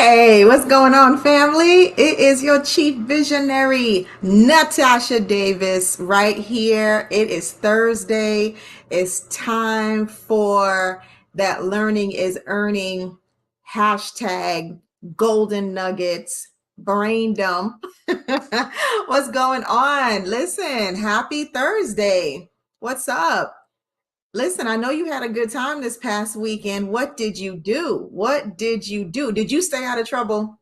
Hey, what's going on, family? It is your chief visionary, Natasha Davis, right here. It is Thursday. It's time for that learning is earning hashtag golden nuggets brain dump. What's going on? Listen, happy Thursday. What's up? Listen, I know you had a good time this past weekend. What did you do? What did you do? Did you stay out of trouble?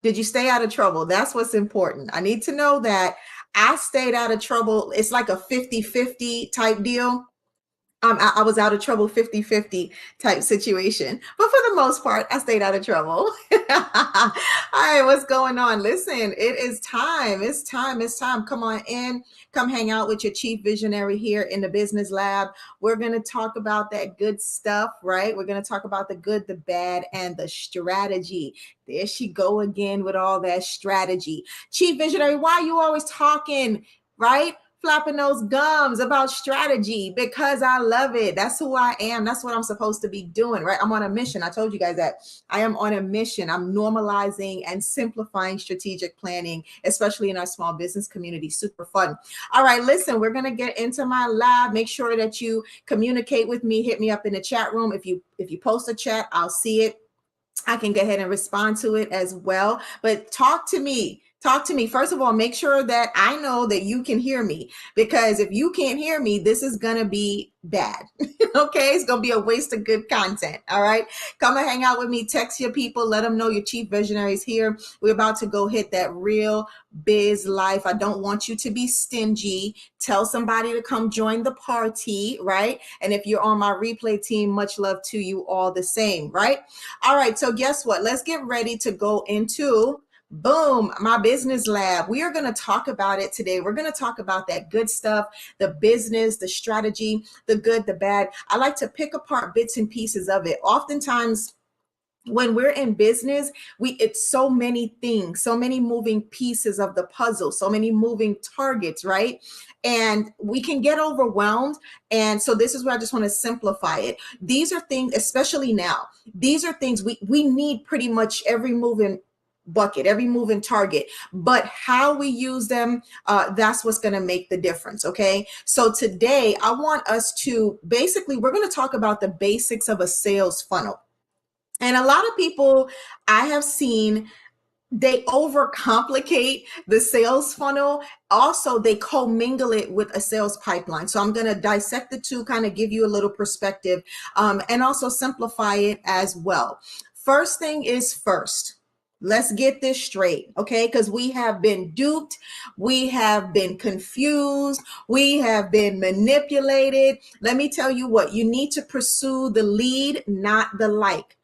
Did you stay out of trouble? That's what's important. I need to know that I stayed out of trouble. It's like a 50-50 type deal. I was out of trouble 50-50 type situation. But for the most part, I stayed out of trouble. All right, what's going on? Listen, it is time. It's time. It's time. Come on in. Come hang out with your chief visionary here in the business lab. We're going to talk about that good stuff, right? We're going to talk about the good, the bad, and the strategy. There she go again with all that strategy. Chief visionary, why are you always talking, right? Flapping those gums about strategy? Because I love it. That's who I am. That's what I'm supposed to be doing, right? I'm on a mission. I told you guys that I am on a mission. I'm normalizing and simplifying strategic planning, especially in our small business community. Super fun. All right, listen, we're going to get into my lab. Make sure that you communicate with me. Hit me up in the chat room. If you post a chat, I'll see it. I can go ahead and respond to it as well. But talk to me. Talk to me. First of all, make sure that I know that you can hear me, because if you can't hear me, this is going to be bad. Okay. It's going to be a waste of good content. All right. Come and hang out with me. Text your people. Let them know your chief visionary is here. We're about to go hit that real biz life. I don't want you to be stingy. Tell somebody to come join the party. Right. And if you're on my replay team, much love to you all the same. Right. All right. So guess what? Let's get ready to go into boom, my business lab. We are going to talk about it today. We're going to talk about that good stuff, the business, the strategy, the good, the bad. I like to pick apart bits and pieces of it. Oftentimes, when we're in business, it's so many things, so many moving pieces of the puzzle, so many moving targets, right? And we can get overwhelmed. And so this is where I just want to simplify it. These are things, especially now, these are things we need pretty much every moving bucket, every moving target, but how we use them, that's what's going to make the difference. Okay. So today I want us to basically, we're going to talk about the basics of a sales funnel. And a lot of people I have seen, they overcomplicate the sales funnel. Also, they commingle it with a sales pipeline. So I'm going to dissect the two, kind of give you a little perspective, and also simplify it as well. First thing is first. Let's get this straight, okay? Because we have been duped, we have been confused, we have been manipulated. Let me tell you what, you need to pursue the lead, not the like.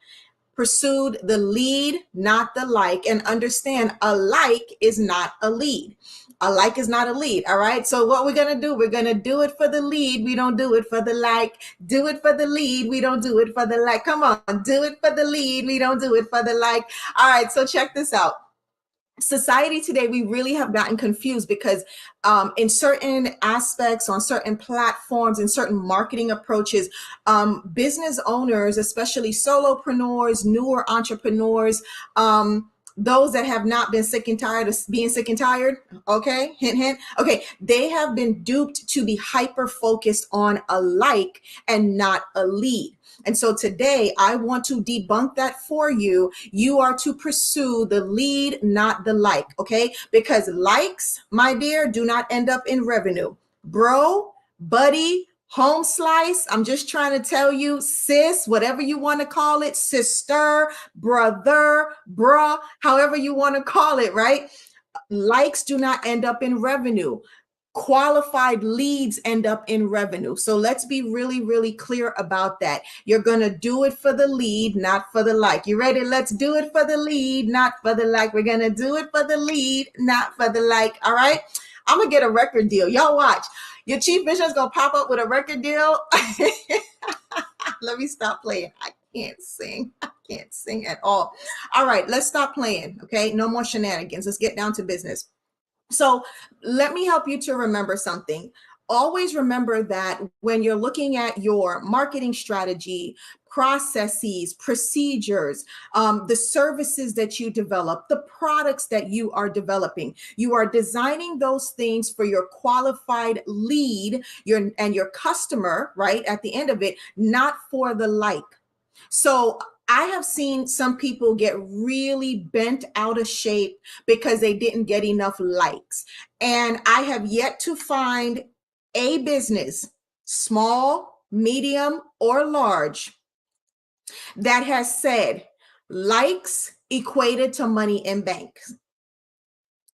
Pursued the lead, not the like, and understand a like is not a lead. A like is not a lead. All right. So what we're going to do, we're going to do it for the lead. We don't do it for the like. Do it for the lead. We don't do it for the like. Come on. Do it for the lead. We don't do it for the like. All right. So check this out. Society today, we really have gotten confused because in certain aspects, on certain platforms, in certain marketing approaches, business owners, especially solopreneurs, newer entrepreneurs, those that have not been sick and tired of being sick and tired, okay, hint, hint, okay, they have been duped to be hyper focused on a like and not a lead. And so today I want to debunk that for you. You are to pursue the lead, not the like, okay? Because likes, my dear, do not end up in revenue. Bro, buddy, home slice, I'm just trying to tell you, sis, whatever you want to call it, sister, brother, bruh, however you want to call it, right? Likes do not end up in revenue. Qualified leads end up in revenue. So let's be really, really clear about that. You're going to do it for the lead, not for the like. You ready? Let's do it for the lead, not for the like. We're going to do it for the lead, not for the like. All right. I'm going to get a record deal. Y'all watch. Your chief vision is going to pop up with a record deal. Let me stop playing. I can't sing. I can't sing at all. All right. Let's stop playing. Okay. No more shenanigans. Let's get down to business. So let me help you to remember something. always remember that when you're looking at your marketing strategy, processes, procedures, the services that you develop, the products that you are developing, you are designing those things for your qualified lead, your customer, right? At the end of it, not for the like. So I have seen some people get really bent out of shape because they didn't get enough likes. And I have yet to find a business, small, medium, or large, that has said likes equated to money in bank.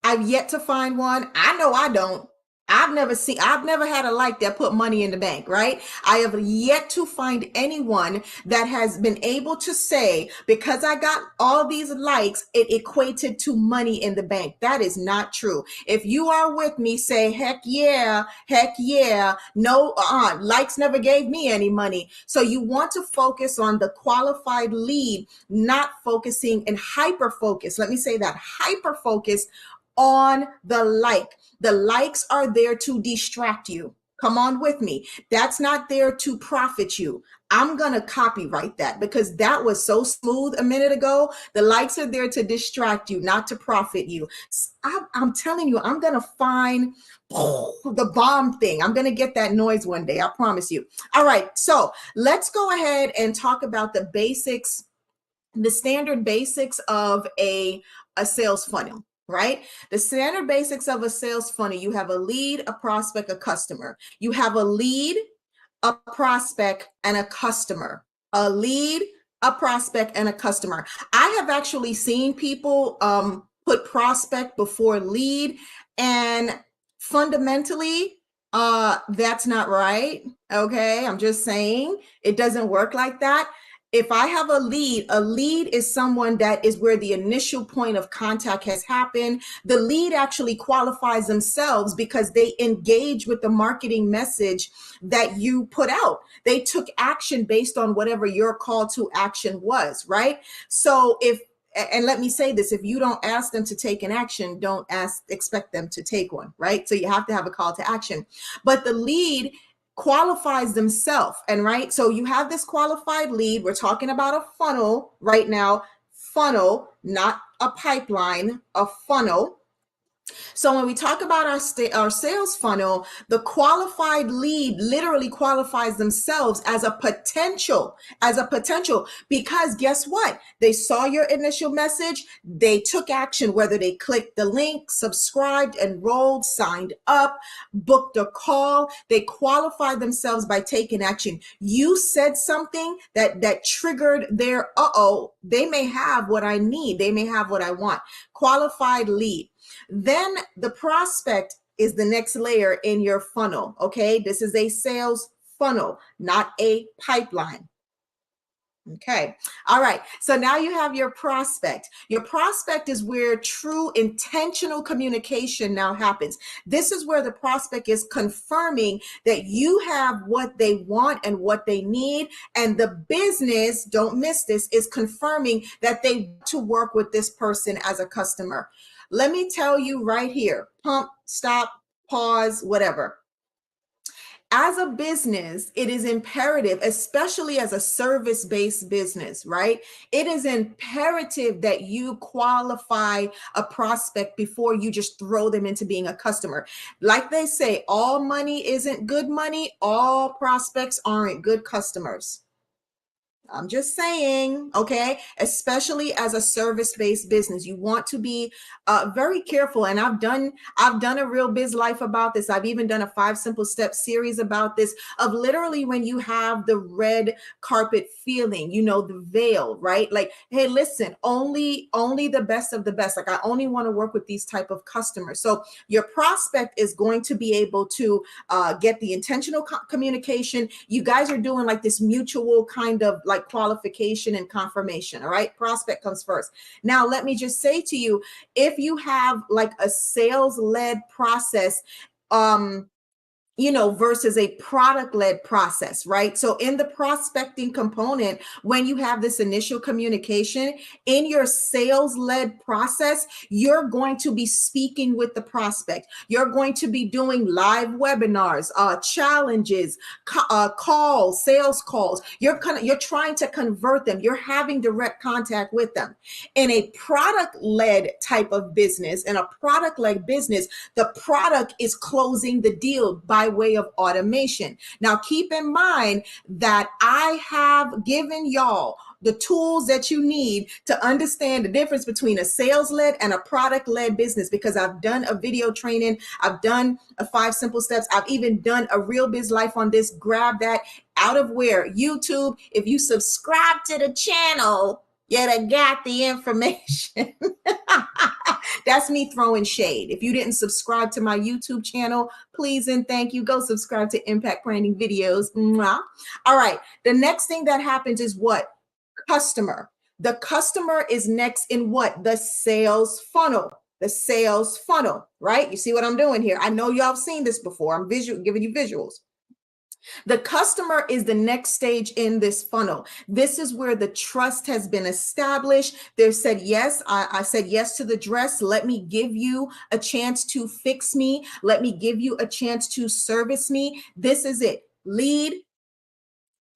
I've yet to find one. I know I don't. I've never had a like that put money in the bank, right? I have yet to find anyone that has been able to say, because I got all these likes, it equated to money in the bank. That is not true. If you are with me, say, heck yeah, heck yeah. No, likes never gave me any money. So you want to focus on the qualified lead, not focusing and hyper focus. Let me say that, hyper focus on the like. The likes are there to distract you. Come on with me. That's not there to profit you. I'm going to copyright that because that was so smooth a minute ago. The likes are there to distract you, not to profit you. I'm telling you, I'm going to find the bomb thing. I'm going to get that noise one day. I promise you. All right. So let's go ahead and talk about the basics, the standard basics of a sales funnel, right? The standard basics of a sales funnel: you have a lead, a prospect, a customer. You have a lead, a prospect, and a customer. A lead, a prospect, and a customer. I have actually seen people put prospect before lead, and fundamentally, that's not right. Okay, I'm just saying it doesn't work like that. If I have a lead is someone that is where the initial point of contact has happened. The lead actually qualifies themselves because they engage with the marketing message that you put out. They took action based on whatever your call to action was, right? So and let me say this, if you don't ask them to take an action, don't expect them to take one, right? So you have to have a call to action. But the lead qualifies themselves, and right, so you have this qualified lead. We're talking about a funnel right now. Funnel, not a pipeline, a funnel. So when we talk about our sales funnel, the qualified lead literally qualifies themselves as a potential, because guess what? They saw your initial message, they took action, whether they clicked the link, subscribed, enrolled, signed up, booked a call. They qualified themselves by taking action. You said something that triggered their, they may have what I need, they may have what I want. Qualified lead. Then the prospect is the next layer in your funnel. Okay, this is a sales funnel, not a pipeline. Okay. All right. So now you have your prospect. Your prospect is where true intentional communication now happens. This is where the prospect is confirming that you have what they want and what they need. And the business, don't miss this, is confirming that they want to work with this person as a customer. Let me tell you right here, pump, stop, pause, whatever. As a business, it is imperative, especially as a service-based business, right? It is imperative that you qualify a prospect before you just throw them into being a customer. Like they say, all money isn't good money. All prospects aren't good customers. I'm just saying, okay, especially as a service-based business, you want to be very careful. And I've done a Real Biz Life about this. I've even done a 5 Simple Steps series about this, of literally when you have the red carpet feeling, the veil, right? Like, hey, listen, only the best of the best. Like, I only want to work with these type of customers. So your prospect is going to be able to get the intentional communication. You guys are doing like this mutual kind of like qualification and confirmation. All right. Prospect comes first. Now, let me just say to you, if you have like a sales led process, versus a product-led process, right? So in the prospecting component, when you have this initial communication, in your sales-led process, you're going to be speaking with the prospect. You're going to be doing live webinars, challenges, calls, sales calls. You're trying to convert them. You're having direct contact with them. In a product-led type of business, in a product-led business, the product is closing the deal by way of automation. Now, keep in mind that I have given y'all the tools that you need to understand the difference between a sales-led and a product-led business, because I've done a video training, I've done a 5 simple steps, I've even done a Real Biz Life on this. Grab that out of where? YouTube. If you subscribe to the channel, you done got the information. That's me throwing shade. If you didn't subscribe to my YouTube channel, please and thank you. Go subscribe to Impact Branding Videos. Mwah. All right. The next thing that happens is what? Customer. The customer is next in what? The sales funnel. The sales funnel, right? You see what I'm doing here? I know y'all have seen this before. I'm giving you visuals. The customer is the next stage in this funnel. This is where the trust has been established. They've said, yes, I said yes to the dress. Let me give you a chance to fix me. Let me give you a chance to service me. This is it. Lead,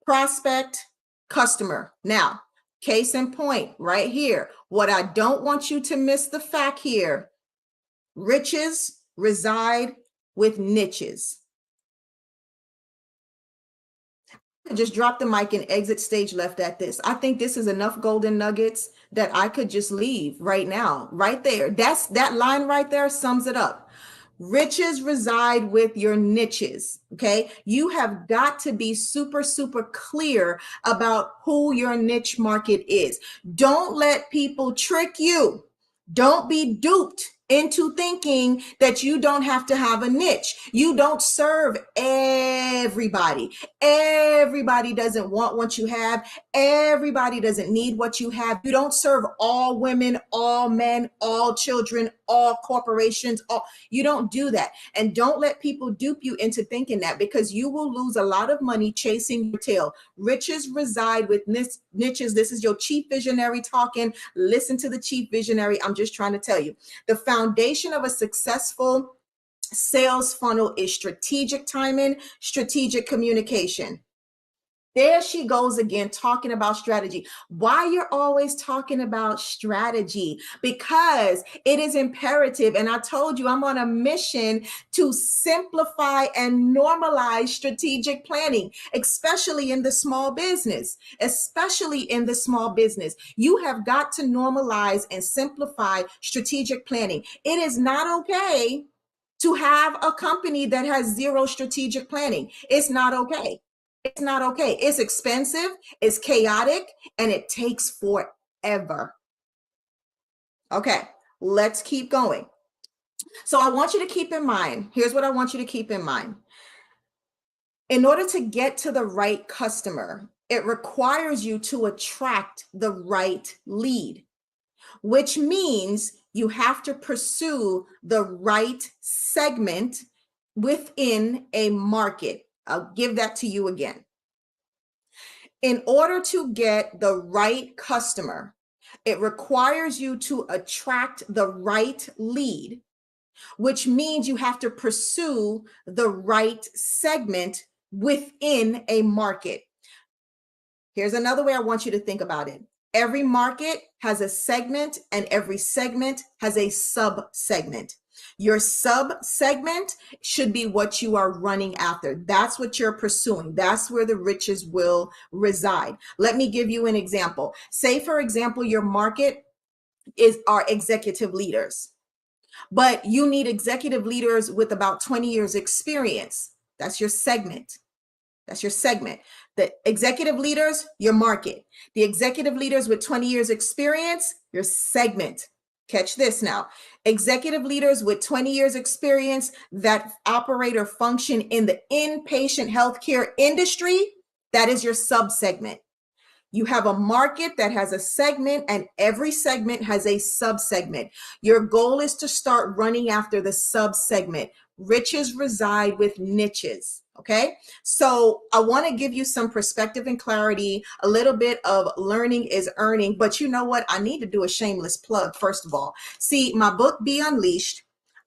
prospect, customer. Now, case in point right here. What I don't want you to miss the fact here, riches reside with niches. Just drop the mic and exit stage left at this. I think this is enough golden nuggets that I could just leave right now, right there. That line right there sums it up. Riches reside with your niches. Okay. You have got to be super, super clear about who your niche market is. Don't let people trick you. Don't be duped into thinking that you don't have to have a niche. You don't serve everybody. Everybody doesn't want what you have. Everybody doesn't need what you have. You don't serve all women, all men, all children, all corporations. You don't do that. And don't let people dupe you into thinking that, because you will lose a lot of money chasing your tail. Riches reside with niches. This is your chief visionary talking. Listen to the chief visionary. I'm just trying to tell you. The foundation of a successful sales funnel is strategic timing, strategic communication. There she goes again, talking about strategy. Why you're always talking about strategy? Because it is imperative. And I told you I'm on a mission to simplify and normalize strategic planning, especially in the small business, especially in the small business. You have got to normalize and simplify strategic planning. It is not okay to have a company that has zero strategic planning. It's not okay. It's not okay. It's expensive, it's chaotic, and it takes forever. Okay, let's keep going. So I want you to keep in mind, here's what I want you to keep in mind. In order to get to the right customer, it requires you to attract the right lead, which means you have to pursue the right segment within a market. I'll give that to you again. In order to get the right customer, it requires you to attract the right lead, which means you have to pursue the right segment within a market. Here's another way I want you to think about it. Every market has a segment, and every segment has a sub-segment. Your sub-segment should be what you are running after. That's what you're pursuing. That's where the riches will reside. Let me give you an example. Say, for example, your market are executive leaders, but you need executive leaders with about 20 years experience. That's your segment. That's your segment. The executive leaders, your market. The executive leaders with 20 years experience, your segment. Catch this now. Executive leaders with 20 years experience that operate or function in the inpatient healthcare industry, that is your subsegment. You have a market that has a segment, and every segment has a subsegment. Your goal is to start running after the subsegment. Riches reside with niches. Okay, so I want to give you some perspective and clarity. A little bit of learning is earning, but you know what? I need to do a shameless plug. First of all, see, my book, Be Unleashed,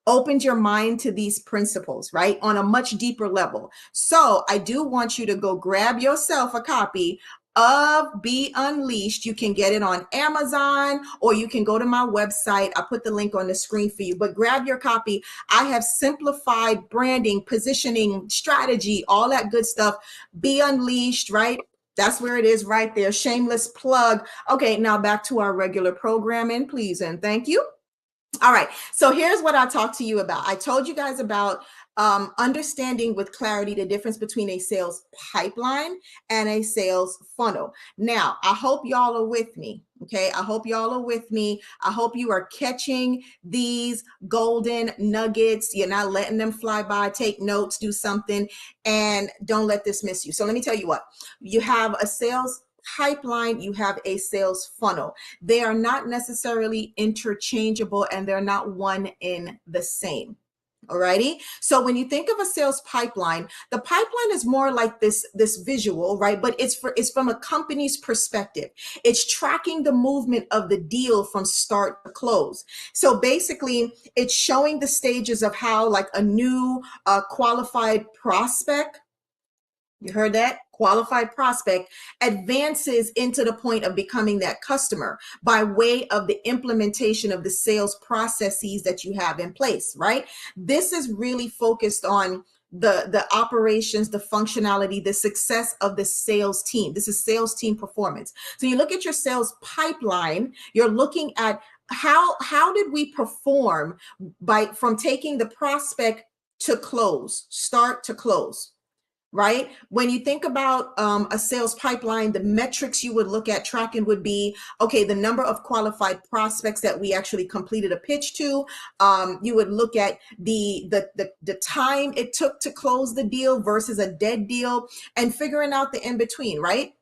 opened your mind to these principles, right? On a much deeper level. So I do want you to go grab yourself a copy of Be Unleashed. You can get it on Amazon, or you can go to my website. I put the link on the screen for you, but grab your copy. I have simplified branding, positioning, strategy, all that good stuff. Be Unleashed, right? That's where it is right there. Shameless plug. Okay, now back to our regular programming, please and thank you. All right, so here's what I talked to you about. I told you guys about understanding with clarity the difference between a sales pipeline and a sales funnel. Now, I hope y'all are with me. Okay, I hope y'all are with me. I hope you are catching these golden nuggets. You're not letting them fly by. Take notes, do something, and don't let this miss you. So let me tell you what. You have a sales pipeline, you have a sales funnel. They are not necessarily interchangeable, and they're not one in the same. Alrighty. So when you think of a sales pipeline, the pipeline is more like this visual, right? But it's from a company's perspective. It's tracking the movement of the deal from start to close. So basically, it's showing the stages of how like a new qualified prospect, you heard that? Qualified prospect advances into the point of becoming that customer by way of the implementation of the sales processes that you have in place, right? This is really focused on the operations, the functionality, the success of the sales team. This is sales team performance. So you look at your sales pipeline, you're looking at how did we perform from taking the prospect to close, start to close, right? When you think about a sales pipeline, the metrics you would look at tracking would be, okay, the number of qualified prospects that we actually completed a pitch to. You would look at the time it took to close the deal versus a dead deal, and figuring out the in between, right?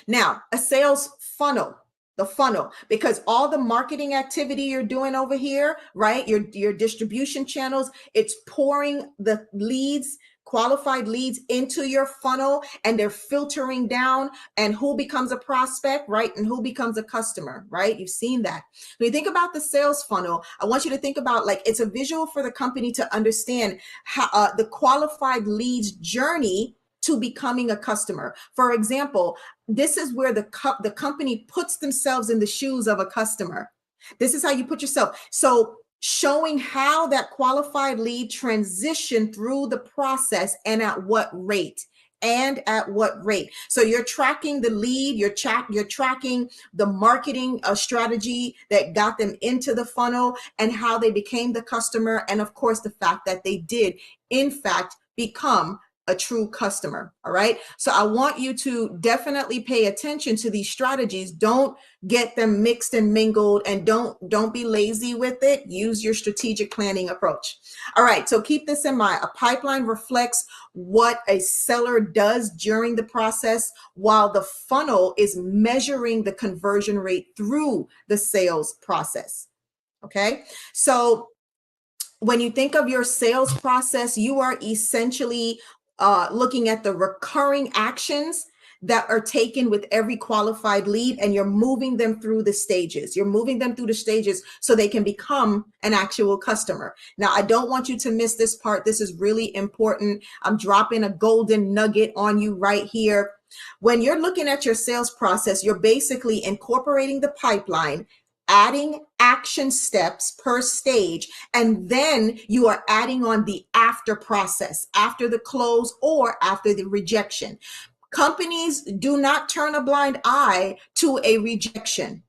Now, a sales funnel. The funnel, because all the marketing activity you're doing over here, right? Your distribution channels, it's pouring the leads, qualified leads into your funnel, and they're filtering down, and who becomes a prospect, right? And who becomes a customer, right? You've seen that. When you think about the sales funnel, I want you to think about like it's a visual for the company to understand how the qualified leads journey to becoming a customer. For example, this is where the company puts themselves in the shoes of a customer. This is how you put yourself. So showing how that qualified lead transitioned through the process and at what rate. So you're tracking the lead, you're tracking the marketing strategy that got them into the funnel and how they became the customer. And of course, the fact that they did, in fact, become a true customer. All right. So I want you to definitely pay attention to these strategies. Don't get them mixed and mingled, and don't be lazy with it. Use your strategic planning approach. All right. So keep this in mind. A pipeline reflects what a seller does during the process, while the funnel is measuring the conversion rate through the sales process. Okay. So when you think of your sales process, you are essentially looking at the recurring actions that are taken with every qualified lead, and you're moving them through the stages. You're moving them through the stages so they can become an actual customer. Now, I don't want you to miss this part. This is really important. I'm dropping a golden nugget on you right here. When you're looking at your sales process, you're basically incorporating the pipeline, adding action steps per stage, and then you are adding on the after process, after the close or after the rejection. Companies do not turn a blind eye to a rejection.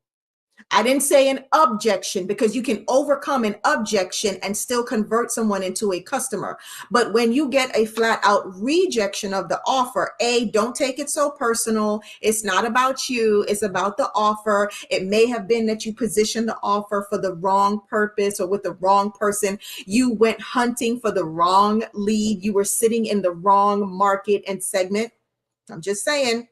I didn't say an objection, because you can overcome an objection and still convert someone into a customer. But when you get a flat out rejection of the offer, don't take it so personal. It's not about you. It's about the offer. It may have been that you positioned the offer for the wrong purpose or with the wrong person. You went hunting for the wrong lead. You were sitting in the wrong market and segment. I'm just saying.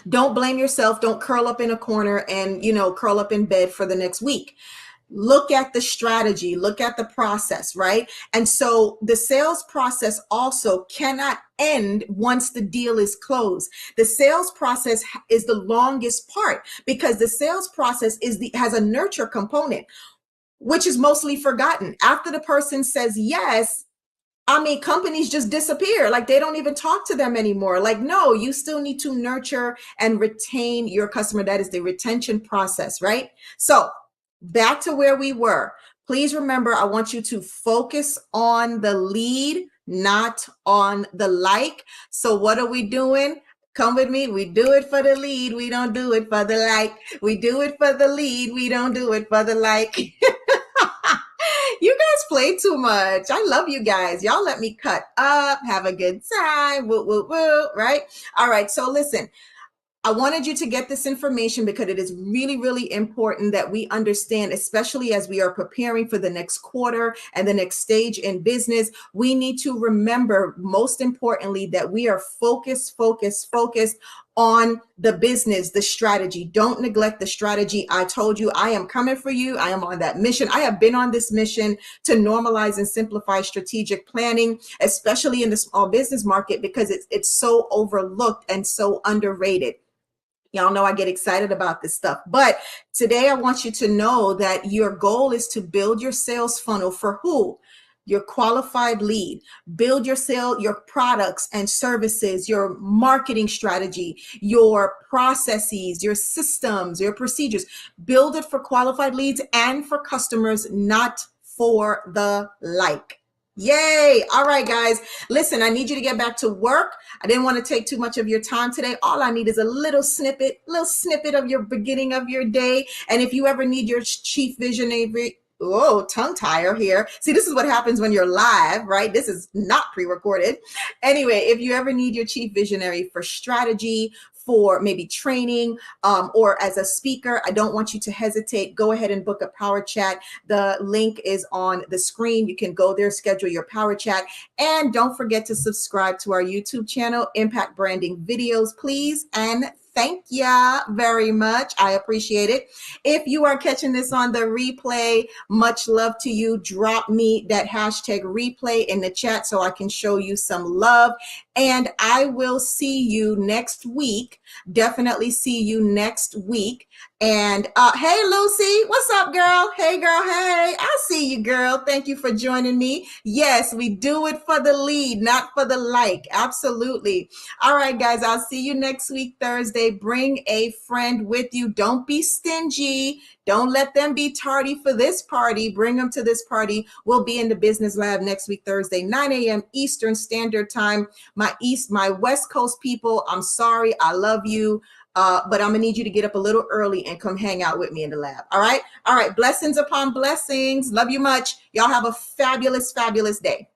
Don't blame yourself. Don't curl up in a corner and, curl up in bed for the next week. look at the strategy, look at the process, right? And so the sales process also cannot end once the deal is closed. The sales process is the longest part because the sales process has a nurture component, which is mostly forgotten. After the person says yes, I mean, companies just disappear. Like they don't even talk to them anymore. Like, no, you still need to nurture and retain your customer. That is the retention process, right? So back to where we were. Please remember, I want you to focus on the lead, not on the like. So what are we doing? Come with me. We do it for the lead. We don't do it for the like. We do it for the lead. We don't do it for the like. You guys play too much. I love you guys. Y'all let me cut up, have a good time. Woo, woo, woo, right? All right. So listen, I wanted you to get this information because it is really, really important that we understand, especially as we are preparing for the next quarter and the next stage in business. We need to remember, most importantly, that we are focused on the business, the strategy. Don't neglect the strategy. I told you I am coming for you. I am on that mission. I have been on this mission to normalize and simplify strategic planning, especially in the small business market, because it's so overlooked and so underrated. Y'all know I get excited about this stuff. But today I want you to know that your goal is to build your sales funnel for who? Your qualified lead. Build your products and services, your marketing strategy, your processes, your systems, your procedures. Build it for qualified leads and for customers, not for the like. Yay. All right, guys. Listen, I need you to get back to work. I didn't want to take too much of your time today. All I need is a little snippet of your beginning of your day. And if you ever need your chief visionary, tongue tire here. See, this is what happens when you're live, right? This is not pre-recorded. Anyway, if you ever need your chief visionary for strategy, for maybe training, or as a speaker, I don't want you to hesitate. Go ahead and book a power chat. The link is on the screen. You can go there, schedule your power chat. And don't forget to subscribe to our YouTube channel, Impact Branding Videos, please. And thank ya very much. I appreciate it. If you are catching this on the replay, much love to you. Drop me that hashtag replay in the chat so I can show you some love. And I will see you next week. Definitely see you next week. And hey, Lucy, what's up, girl? Hey, girl. Hey, I see you, girl. Thank you for joining me. Yes, we do it for the lead, not for the like. Absolutely. All right, guys, I'll see you next week, Thursday. Bring a friend with you. Don't be stingy. Don't let them be tardy for this party. Bring them to this party. We'll be in the Business Lab next week, Thursday, 9 a.m. Eastern Standard Time. My West Coast people, I'm sorry. I love you. But I'm gonna need you to get up a little early and come hang out with me in the lab. All right. All right. Blessings upon blessings. Love you much. Y'all have a fabulous, fabulous day.